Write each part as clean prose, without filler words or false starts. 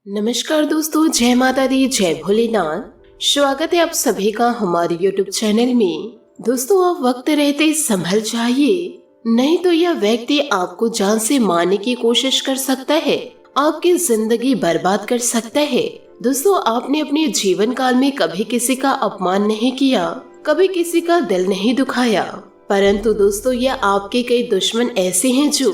नमस्कार दोस्तों, जय माता दी, जय भोलेनाथ। स्वागत है आप सभी का हमारे YouTube चैनल में। दोस्तों, आप वक्त रहते संभल जाइए, नहीं तो यह व्यक्ति आपको जान से मारने की कोशिश कर सकता है, आपकी जिंदगी बर्बाद कर सकता है। दोस्तों, आपने अपने जीवन काल में कभी किसी का अपमान नहीं किया, कभी किसी का दिल नहीं दुखाया, परंतु दोस्तों यह आपके कई दुश्मन ऐसे हैं जो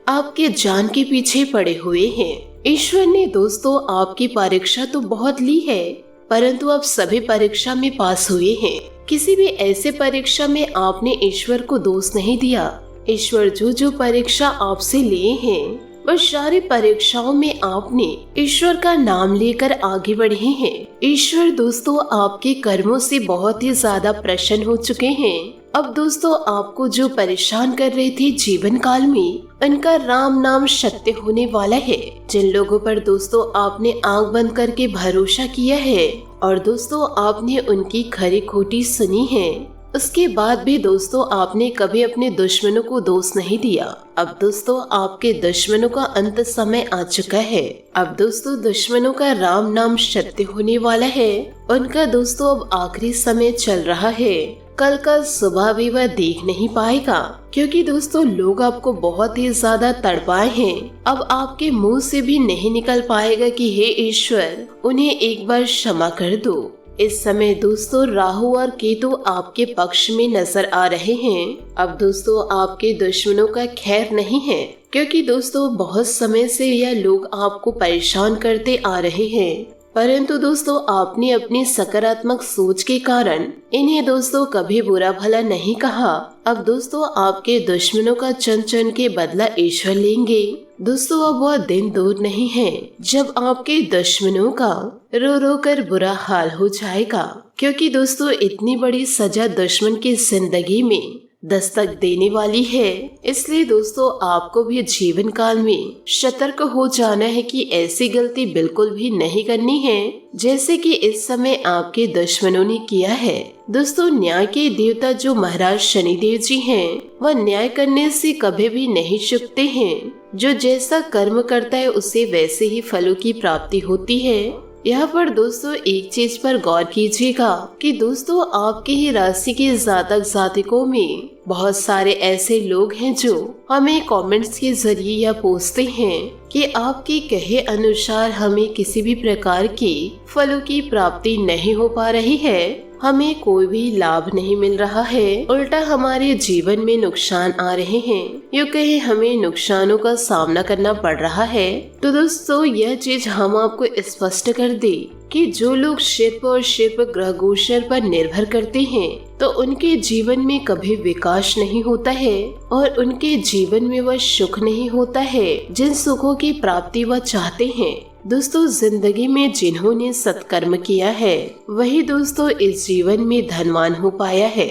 आपके जान के पीछे पड़े हुए हैं। ईश्वर ने दोस्तों आपकी परीक्षा तो बहुत ली है, परंतु आप सभी परीक्षा में पास हुए हैं। किसी भी ऐसे परीक्षा में आपने ईश्वर को दोष नहीं दिया। ईश्वर जो परीक्षा आपसे लिए हैं, वह सारी परीक्षाओं में आपने ईश्वर का नाम लेकर आगे बढ़े हैं। ईश्वर दोस्तों आपके कर्मों से बहुत ही ज्यादा प्रसन्न हो चुके हैं। अब दोस्तों आपको जो परेशान कर रहे थे जीवन काल में, उनका राम नाम सत्य होने वाला है। जिन लोगों पर दोस्तों आपने आंख बंद करके भरोसा किया है और दोस्तों आपने उनकी खरी खोटी सुनी है, उसके बाद भी दोस्तों आपने कभी अपने दुश्मनों को दोष नहीं दिया। अब दोस्तों आपके दुश्मनों का अंत समय आ चुका है। अब दोस्तों दुश्मनों का राम नाम सत्य होने वाला है। उनका दोस्तों अब आखिरी समय चल रहा है। कल का सुबह भी वह देख नहीं पाएगा, क्योंकि दोस्तों लोग आपको बहुत ही ज्यादा तड़पाए हैं। अब आपके मुंह से भी नहीं निकल पाएगा कि हे ईश्वर, उन्हें एक बार क्षमा कर दो। इस समय दोस्तों राहु और केतु आपके पक्ष में नजर आ रहे हैं। अब दोस्तों आपके दुश्मनों का खैर नहीं है, क्योंकि दोस्तों बहुत समय से यह लोग आपको परेशान करते आ रहे हैं, परंतु दोस्तों आपने अपनी सकारात्मक सोच के कारण इन्हें दोस्तों कभी बुरा भला नहीं कहा। अब दोस्तों आपके दुश्मनों का चुन चुन के बदला ईश्वर लेंगे। दोस्तों अब वह दिन दूर नहीं है जब आपके दुश्मनों का रो रो कर बुरा हाल हो जाएगा, क्योंकि दोस्तों इतनी बड़ी सजा दुश्मन की जिंदगी में दस्तक देने वाली है। इसलिए दोस्तों आपको भी जीवन काल में सतर्क हो जाना है कि ऐसी गलती बिल्कुल भी नहीं करनी है जैसे कि इस समय आपके दुश्मनों ने किया है। दोस्तों न्याय के देवता जो महाराज शनिदेव जी हैं, वह न्याय करने से कभी भी नहीं चूकते हैं। जो जैसा कर्म करता है उसे वैसे ही फलों की प्राप्ति होती है। यहाँ पर दोस्तों एक चीज पर गौर कीजिएगा कि दोस्तों आपके ही राशि के जातक जातिकों में बहुत सारे ऐसे लोग हैं जो हमें कमेंट्स के जरिए यह पूछते हैं कि आपके कहे अनुसार हमें किसी भी प्रकार की फलों की प्राप्ति नहीं हो पा रही है, हमें कोई भी लाभ नहीं मिल रहा है, उल्टा हमारे जीवन में नुकसान आ रहे हैं, यूँ कहे हमें नुकसानों का सामना करना पड़ रहा है। तो दोस्तों यह चीज हम आपको स्पष्ट कर दे कि जो लोग शिल्प और शिल्प ग्रह गोचर पर निर्भर करते हैं, तो उनके जीवन में कभी विकास नहीं होता है और उनके जीवन में वह सुख नहीं होता है जिन सुखों की प्राप्ति वह चाहते हैं। दोस्तों जिंदगी में जिन्होंने सत्कर्म किया है वही दोस्तों इस जीवन में धनवान हो पाया है,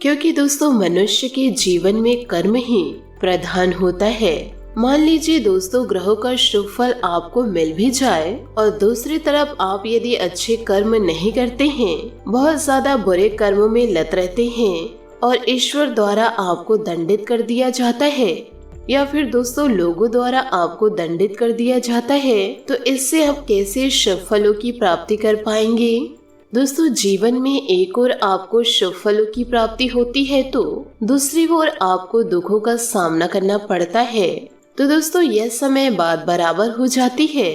क्योंकि दोस्तों मनुष्य के जीवन में कर्म ही प्रधान होता है। मान लीजिए दोस्तों ग्रहों का शुभ फल आपको मिल भी जाए और दूसरी तरफ आप यदि अच्छे कर्म नहीं करते हैं, बहुत ज्यादा बुरे कर्मों में लत रहते हैं और ईश्वर द्वारा आपको दंडित कर दिया जाता है या फिर दोस्तों लोगों द्वारा आपको दंडित कर दिया जाता है, तो इससे आप कैसे शुभ फलों की प्राप्ति कर पाएंगे। दोस्तों जीवन में एक ओर आपको शुभ फलों की प्राप्ति होती है तो दूसरी ओर आपको दुखों का सामना करना पड़ता है। तो दोस्तों यह समय बात बराबर हो जाती है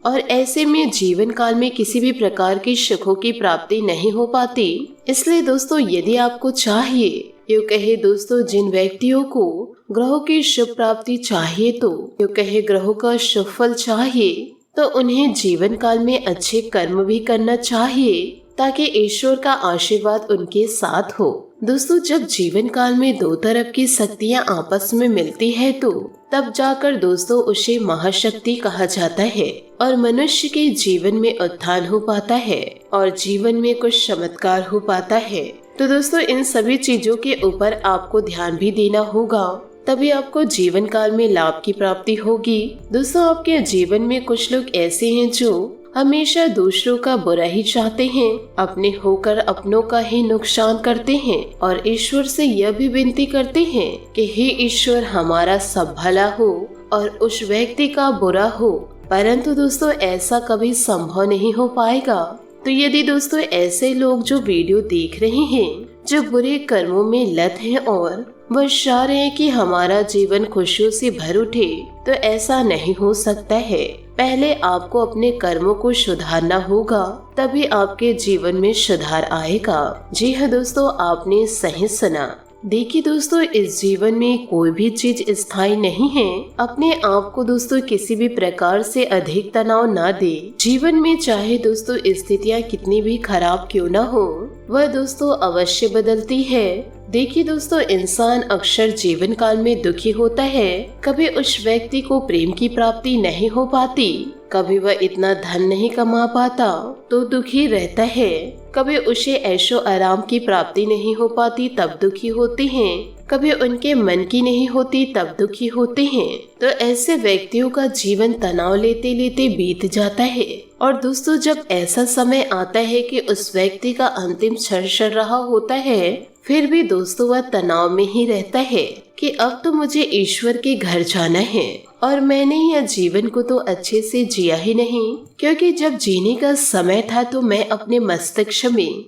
और ऐसे में जीवन काल में किसी भी प्रकार की सुखों की प्राप्ति नहीं हो पाती। इसलिए दोस्तों यदि आपको चाहिए, यूँ कहे दोस्तों जिन व्यक्तियों को ग्रहों की शुभ प्राप्ति चाहिए, तो यूँ कहे ग्रहों का शुभ फल चाहिए, तो उन्हें जीवन काल में अच्छे कर्म भी करना चाहिए ताकि ईश्वर का आशीर्वाद उनके साथ हो। दोस्तों जब जीवन काल में दो तरफ की शक्तियाँ आपस में मिलती है तो तब जाकर दोस्तों उसे महाशक्ति कहा जाता है और मनुष्य के जीवन में उत्थान हो पाता है और जीवन में कुछ चमत्कार हो पाता है। तो दोस्तों इन सभी चीजों के ऊपर आपको ध्यान भी देना होगा, तभी आपको जीवन काल में लाभ की प्राप्ति होगी। दोस्तों आपके जीवन में कुछ लोग ऐसे हैं जो हमेशा दूसरों का बुरा ही चाहते हैं, अपने होकर अपनों का ही नुकसान करते हैं और ईश्वर से यह भी विनती करते हैं कि हे ईश्वर हमारा सब भला हो और उस व्यक्ति का बुरा हो परंतु दोस्तों ऐसा कभी संभव नहीं हो पाएगा। तो यदि दोस्तों ऐसे लोग जो वीडियो देख रहे हैं, जो बुरे कर्मों में लत हैं और वह चाह रहे हैं कि हमारा जीवन खुशियों से भर उठे, तो ऐसा नहीं हो सकता है। पहले आपको अपने कर्मों को सुधारना होगा, तभी आपके जीवन में सुधार आएगा। जी हाँ दोस्तों, आपने सही सुना। देखिए दोस्तों, इस जीवन में कोई भी चीज स्थायी नहीं है। अपने आप को दोस्तों किसी भी प्रकार से अधिक तनाव ना दे। जीवन में चाहे दोस्तों स्थितियाँ कितनी भी खराब क्यों ना हो, वह दोस्तों अवश्य बदलती है। देखिए दोस्तों, इंसान अक्सर जीवन काल में दुखी होता है। कभी उस व्यक्ति को प्रेम की प्राप्ति नहीं हो पाती, कभी वह इतना धन नहीं कमा पाता तो दुखी रहता है, कभी उसे ऐशो आराम की प्राप्ति नहीं हो पाती तब दुखी होते हैं, कभी उनके मन की नहीं होती तब दुखी होते हैं। तो ऐसे व्यक्तियों का जीवन तनाव लेते लेते बीत जाता है। और दोस्तों जब ऐसा समय आता है कि उस व्यक्ति का अंतिम क्षण चल रहा होता है, फिर भी दोस्तों वह तनाव में ही रहता है कि अब तो मुझे ईश्वर के घर जाना है और मैंने यह जीवन को तो अच्छे से जिया ही नहीं, क्योंकि जब जीने का समय था तो मैं अपने मस्तिष्क में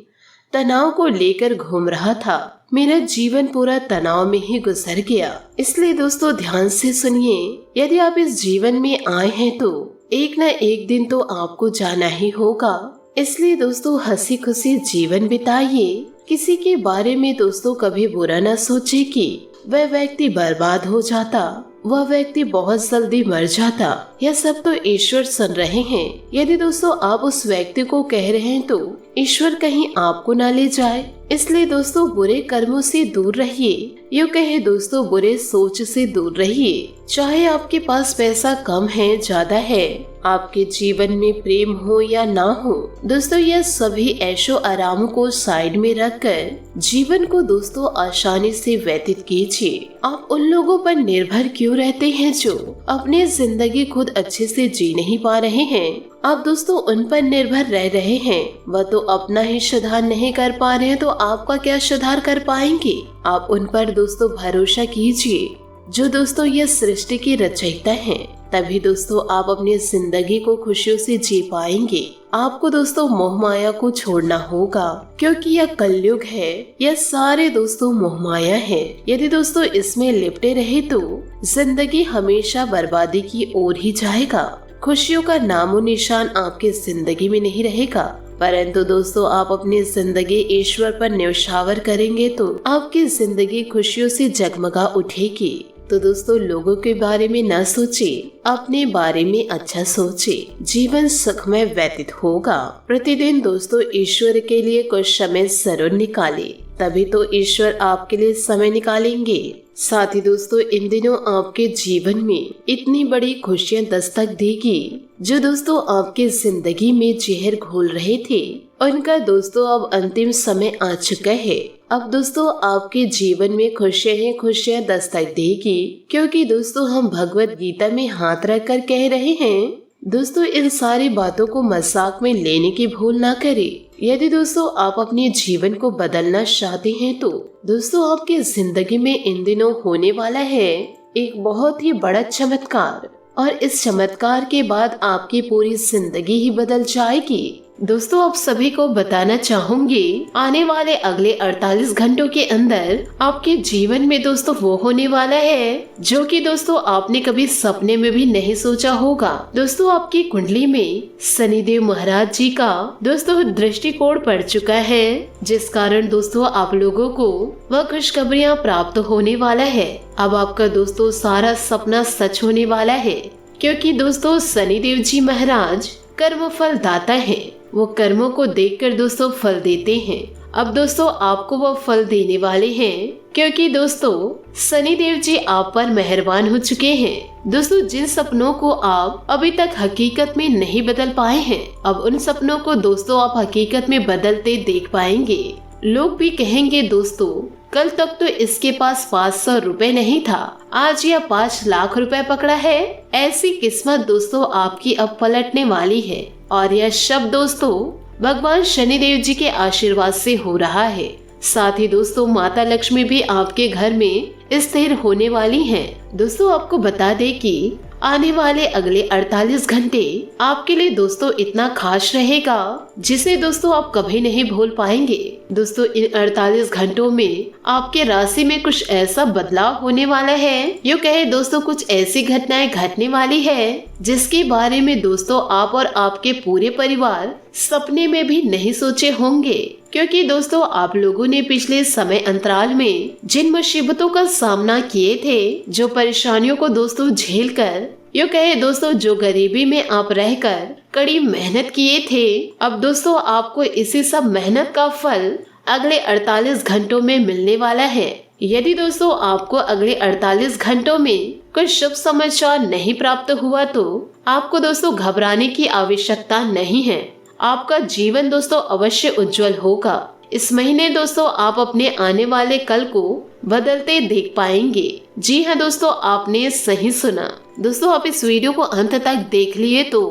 तनाव को लेकर घूम रहा था। मेरा जीवन पूरा तनाव में ही गुजर गया। इसलिए दोस्तों ध्यान से सुनिए, यदि आप इस जीवन में आए हैं तो एक न एक दिन तो आपको जाना ही होगा। इसलिए दोस्तों हंसी खुशी जीवन बिताइए। किसी के बारे में दोस्तों कभी बुरा न सोचे कि वह व्यक्ति बर्बाद हो जाता, वह व्यक्ति बहुत जल्दी मर जाता। यह सब तो ईश्वर सुन रहे हैं। यदि दोस्तों आप उस व्यक्ति को कह रहे हैं तो ईश्वर कहीं आपको ना ले जाए। इसलिए दोस्तों बुरे कर्मों से दूर रहिए, यूँ कहे दोस्तों बुरे सोच से दूर रहिए। चाहे आपके पास पैसा कम है ज्यादा है, आपके जीवन में प्रेम हो या ना हो, दोस्तों यह सभी ऐशो आराम को साइड में रखकर जीवन को दोस्तों आसानी से व्यतीत कीजिए। आप उन लोगों पर निर्भर क्यों रहते हैं जो अपनी जिंदगी खुद अच्छे से जी नहीं पा रहे हैं। आप दोस्तों उन पर निर्भर रह रहे हैं, वह तो अपना ही सुधार नहीं कर पा रहे हैं, तो आपका क्या सुधार कर पाएंगे। आप उन पर दोस्तों भरोसा कीजिए जो दोस्तों ये सृष्टि की रचयिता हैं। तभी दोस्तों आप अपनी जिंदगी को खुशियों से जी पाएंगे। आपको दोस्तों मोह माया को छोड़ना होगा, क्योंकि यह कलयुग है। यह सारे दोस्तों मोह माया है। यदि दोस्तों इसमें लिपटे रहे तो जिंदगी हमेशा बर्बादी की ओर ही जाएगा। खुशियों का नामो निशान आपकी जिंदगी में नहीं रहेगा। परंतु दोस्तों आप अपनी जिंदगी ईश्वर पर न्यौछावर करेंगे तो आपकी जिंदगी खुशियों से जगमगा उठेगी। तो दोस्तों लोगों के बारे में न सोचे, अपने बारे में अच्छा सोचे। जीवन सुखमय व्यतीत होगा। प्रतिदिन दोस्तों ईश्वर के लिए कुछ समय जरूर निकाले, तभी तो ईश्वर आपके लिए समय निकालेंगे। साथ ही दोस्तों इन दिनों आपके जीवन में इतनी बड़ी खुशियां दस्तक देगी, जो दोस्तों आपके जिंदगी में जहर घोल रहे थे, उनका दोस्तों अब अंतिम समय आ चुका है। अब दोस्तों आपके जीवन में खुशियां ही खुशियां दस्तक देगी, क्योंकि दोस्तों हम भगवत गीता में हाथ रखकर कह रहे हैं। दोस्तों इन सारी बातों को मजाक में लेने की भूल ना करें। यदि दोस्तों आप अपने जीवन को बदलना चाहते हैं तो दोस्तों आपकी जिंदगी में इन दिनों होने वाला है एक बहुत ही बड़ा चमत्कार, और इस चमत्कार के बाद आपकी पूरी जिंदगी ही बदल जाएगी। दोस्तों आप सभी को बताना चाहूंगी, आने वाले अगले 48 घंटों के अंदर आपके जीवन में दोस्तों वो होने वाला है जो कि दोस्तों आपने कभी सपने में भी नहीं सोचा होगा। दोस्तों आपकी कुंडली में शनिदेव महाराज जी का दोस्तों दृष्टिकोण पड़ चुका है, जिस कारण दोस्तों आप लोगों को वह खुशखबरियाँ प्राप्त होने वाला है। अब आपका दोस्तों सारा सपना सच होने वाला है, क्योंकि दोस्तों शनिदेव जी महाराज कर्म फल दाता है। वो कर्मों को देखकर दोस्तों फल देते हैं। अब दोस्तों आपको वो फल देने वाले हैं, क्योंकि दोस्तों शनिदेव जी आप पर मेहरबान हो चुके हैं। दोस्तों जिन सपनों को आप अभी तक हकीकत में नहीं बदल पाए हैं, अब उन सपनों को दोस्तों आप हकीकत में बदलते देख पाएंगे। लोग भी कहेंगे दोस्तों कल तक तो इसके पास 500 रुपए नहीं था, आज यह 5 लाख रुपए पकड़ा है। ऐसी किस्मत दोस्तों आपकी अब पलटने वाली है, और यह शब्द दोस्तों भगवान शनिदेव जी के आशीर्वाद से हो रहा है। साथ ही दोस्तों माता लक्ष्मी भी आपके घर में स्थिर होने वाली हैं। दोस्तों आपको बता दें कि आने वाले अगले 48 घंटे आपके लिए दोस्तों इतना खास रहेगा जिसे दोस्तों आप कभी नहीं भूल पाएंगे। दोस्तों इन 48 घंटों में आपके राशि में कुछ ऐसा बदलाव होने वाला है, यूँ कहे दोस्तों कुछ ऐसी घटनाएं घटने वाली है जिसके बारे में दोस्तों आप और आपके पूरे परिवार सपने में भी नहीं सोचे होंगे। क्योंकि दोस्तों आप लोगों ने पिछले समय अंतराल में जिन मुसीबतों का सामना किए थे, जो परेशानियों को दोस्तों झेल कर, यूँ कहे दोस्तों जो गरीबी में आप रहकर कड़ी मेहनत किए थे, अब दोस्तों आपको इसी सब मेहनत का फल अगले 48 घंटों में मिलने वाला है। यदि दोस्तों आपको अगले 48 घंटों में कोई शुभ समाचार नहीं प्राप्त हुआ तो आपको दोस्तों घबराने की आवश्यकता नहीं है। आपका जीवन दोस्तों अवश्य उज्जवल होगा। इस महीने दोस्तों आप अपने आने वाले कल को बदलते देख पाएंगे। जी हाँ दोस्तों, आपने सही सुना। दोस्तों आप इस वीडियो को अंत तक देख लिए तो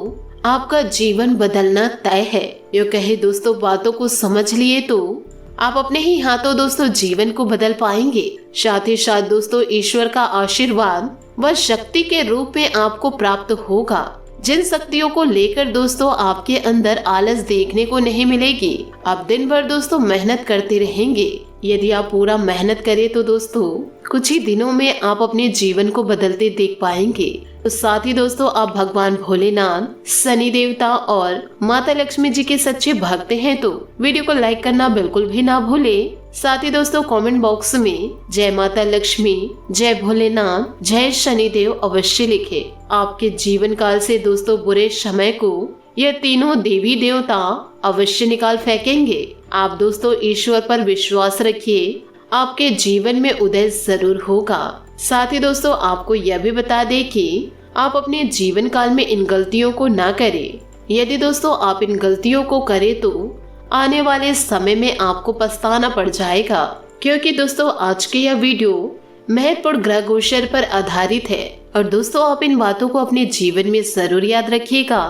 आपका जीवन बदलना तय है। यूँ कहे दोस्तों बातों को समझ लिए तो आप अपने ही हाथों दोस्तों जीवन को बदल पाएंगे। साथ ही साथ दोस्तों ईश्वर का आशीर्वाद व शक्ति के रूप में आपको प्राप्त होगा, जिन शक्तियों को लेकर दोस्तों आपके अंदर आलस देखने को नहीं मिलेगी। आप दिन भर दोस्तों मेहनत करते रहेंगे। यदि आप पूरा मेहनत करें तो दोस्तों कुछ ही दिनों में आप अपने जीवन को बदलते देख पाएंगे। तो साथ ही दोस्तों आप भगवान भोलेनाथ, शनि देवता और माता लक्ष्मी जी के सच्चे भक्त हैं तो वीडियो को लाइक करना बिल्कुल भी ना भूले। साथ ही दोस्तों कमेंट बॉक्स में जय माता लक्ष्मी, जय भोलेनाथ, जय शनिदेव अवश्य लिखे। आपके जीवन काल से दोस्तों बुरे समय को ये तीनों देवी देवता अवश्य निकाल फेंकेंगे। आप दोस्तों ईश्वर पर विश्वास रखिए, आपके जीवन में उदय जरूर होगा। साथ ही दोस्तों आपको यह भी बता दें कि आप अपने जीवन काल में इन गलतियों को ना करें। यदि दोस्तों आप इन गलतियों को करें तो आने वाले समय में आपको पछताना पड़ जाएगा। क्योंकि दोस्तों आज की यह वीडियो महत्वपूर्ण ग्रह गोचर पर आधारित है और दोस्तों आप इन बातों को अपने जीवन में जरूर याद रखिएगा।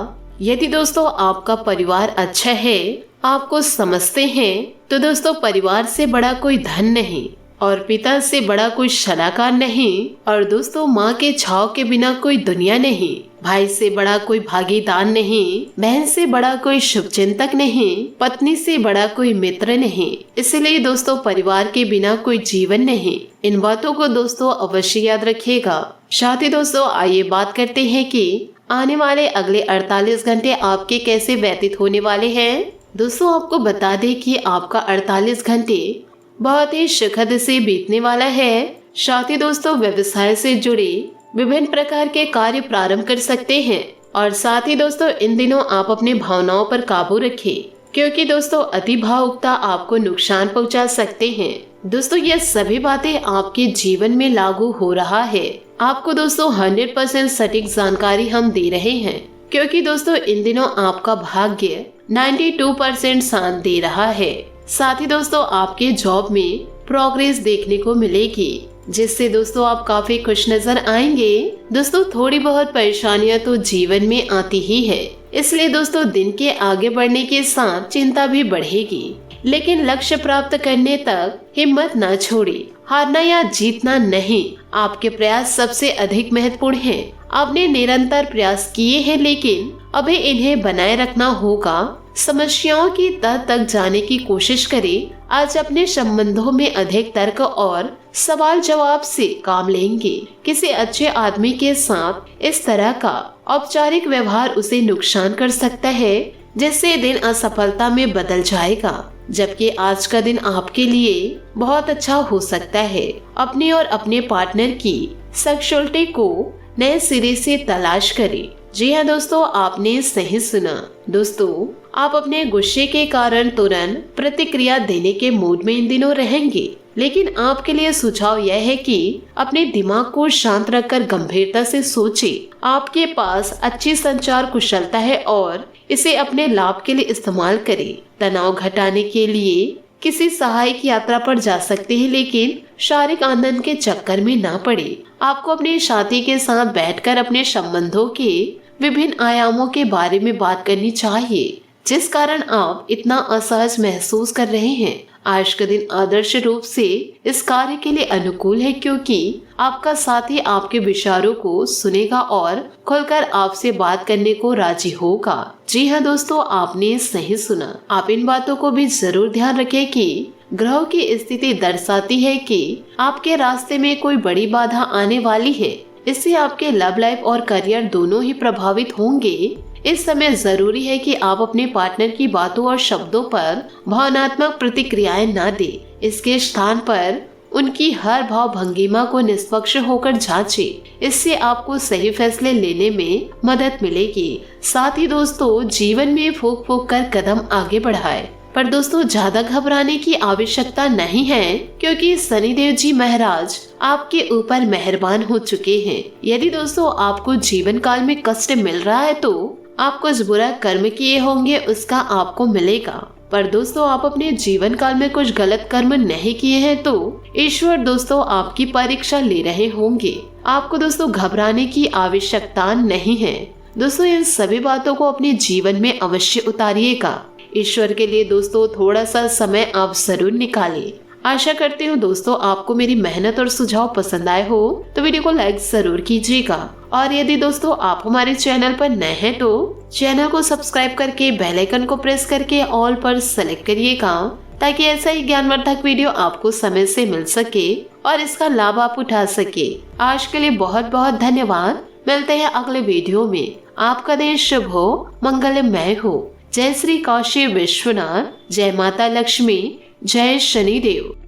यदि दोस्तों आपका परिवार अच्छा है, आपको समझते हैं, तो दोस्तों परिवार से बड़ा कोई धन नहीं और पिता से बड़ा कोई सलाहकार नहीं और दोस्तों माँ के छाव के बिना कोई दुनिया नहीं, भाई से बड़ा कोई भागीदार नहीं, बहन से बड़ा कोई शुभचिंतक नहीं, पत्नी से बड़ा कोई मित्र नहीं। इसलिए दोस्तों परिवार के बिना कोई जीवन नहीं। इन बातों को दोस्तों अवश्य याद रखिएगा। साथ ही दोस्तों आइए बात करते हैं कि आने वाले अगले 48 घंटे आपके कैसे व्यतीत होने वाले हैं। दोस्तों आपको बता दें कि आपका 48 घंटे बहुत ही सुखद से बीतने वाला है। साथ ही दोस्तों व्यवसाय से जुड़े विभिन्न प्रकार के कार्य प्रारंभ कर सकते हैं और साथ ही दोस्तों इन दिनों आप अपने भावनाओं पर काबू रखें, क्योंकि दोस्तों अति भावुकता आपको नुकसान पहुंचा सकते हैं। दोस्तों ये सभी बातें आपके जीवन में लागू हो रहा है। आपको दोस्तों 100% सटीक जानकारी हम दे रहे हैं, क्योंकि दोस्तों इन दिनों आपका भाग्य 92% साथ दे रहा है। साथ ही दोस्तों आपके जॉब में प्रोग्रेस देखने को मिलेगी, जिससे दोस्तों आप काफी खुश नजर आएंगे। दोस्तों थोड़ी बहुत परेशानियां तो जीवन में आती ही है, इसलिए दोस्तों दिन के आगे बढ़ने के साथ चिंता भी बढ़ेगी, लेकिन लक्ष्य प्राप्त करने तक हिम्मत न छोड़े। हारना या जीतना नहीं, आपके प्रयास सबसे अधिक महत्वपूर्ण हैं। आपने निरंतर प्रयास किए हैं, लेकिन अभी इन्हें बनाए रखना होगा। समस्याओं की तह तक जाने की कोशिश करें। आज अपने संबंधों में अधिक तर्क और सवाल जवाब से काम लेंगे। किसी अच्छे आदमी के साथ इस तरह का औपचारिक व्यवहार उसे नुकसान कर सकता है, जिससे दिन असफलता में बदल जाएगा। जबकि आज का दिन आपके लिए बहुत अच्छा हो सकता है। अपने और अपने पार्टनर की सेक्सुअलिटी को नए सिरे से तलाश करें। जी हाँ दोस्तों, आपने सही सुना। दोस्तों आप अपने गुस्से के कारण तुरंत प्रतिक्रिया देने के मूड में इन दिनों रहेंगे, लेकिन आपके लिए सुझाव यह है कि अपने दिमाग को शांत रखकर गंभीरता से सोचें। आपके पास अच्छी संचार कुशलता है और इसे अपने लाभ के लिए इस्तेमाल करें। तनाव घटाने के लिए किसी सहायक यात्रा पर जा सकते हैं, लेकिन शारीरिक आनंद के चक्कर में ना पड़े। आपको अपने साथी के साथ बैठकर अपने संबंधों के विभिन्न आयामों के बारे में बात करनी चाहिए, जिस कारण आप इतना असहज महसूस कर रहे हैं। आज का दिन आदर्श रूप से इस कार्य के लिए अनुकूल है, क्योंकि आपका साथी आपके विचारों को सुनेगा और खुलकर आपसे बात करने को राजी होगा। जी हाँ दोस्तों, आपने सही सुना। आप इन बातों को भी जरूर ध्यान रखें कि ग्रहों की स्थिति दर्शाती है कि आपके रास्ते में कोई बड़ी बाधा आने वाली है। इससे आपके लव लाइफ और करियर दोनों ही प्रभावित होंगे। इस समय जरूरी है कि आप अपने पार्टनर की बातों और शब्दों पर भावनात्मक प्रतिक्रियाएं न दें। इसके स्थान पर उनकी हर भाव भंगिमा को निष्पक्ष होकर जांचें। इससे आपको सही फैसले लेने में मदद मिलेगी। साथ ही दोस्तों, जीवन में फूंक फूंक कर कदम आगे बढ़ाएं। पर दोस्तों, ज्यादा घबराने की आवश्यकता नहीं है, क्योंकि शनिदेव जी महाराज आपके ऊपर मेहरबान हो चुके हैं। यदि दोस्तों आपको जीवन काल में कष्ट मिल रहा है तो आप कुछ बुरा कर्म किए होंगे, उसका आपको मिलेगा। पर दोस्तों, आप अपने जीवन काल में कुछ गलत कर्म नहीं किए हैं तो ईश्वर दोस्तों आपकी परीक्षा ले रहे होंगे। आपको दोस्तों घबराने की आवश्यकता नहीं है। दोस्तों, इन सभी बातों को अपने जीवन में अवश्य उतारिएगा। ईश्वर के लिए दोस्तों थोड़ा सा समय आप जरूर निकालें। आशा करती हूँ दोस्तों आपको मेरी मेहनत और सुझाव पसंद आए हो तो वीडियो को लाइक जरूर कीजिएगा। और यदि दोस्तों आप हमारे चैनल पर नए हैं तो चैनल को सब्सक्राइब करके बेल आइकन को प्रेस करके ऑल पर सेलेक्ट करिएगा, ताकि ऐसा ही ज्ञानवर्धक वीडियो आपको समय से मिल सके और इसका लाभ आप उठा सके। आज के लिए बहुत बहुत धन्यवाद। मिलते हैं अगले वीडियो में। आपका दिन शुभ हो, मंगलमय हो। जय श्री काशी विश्वनाथ, जय माता लक्ष्मी, जय शनिदेव।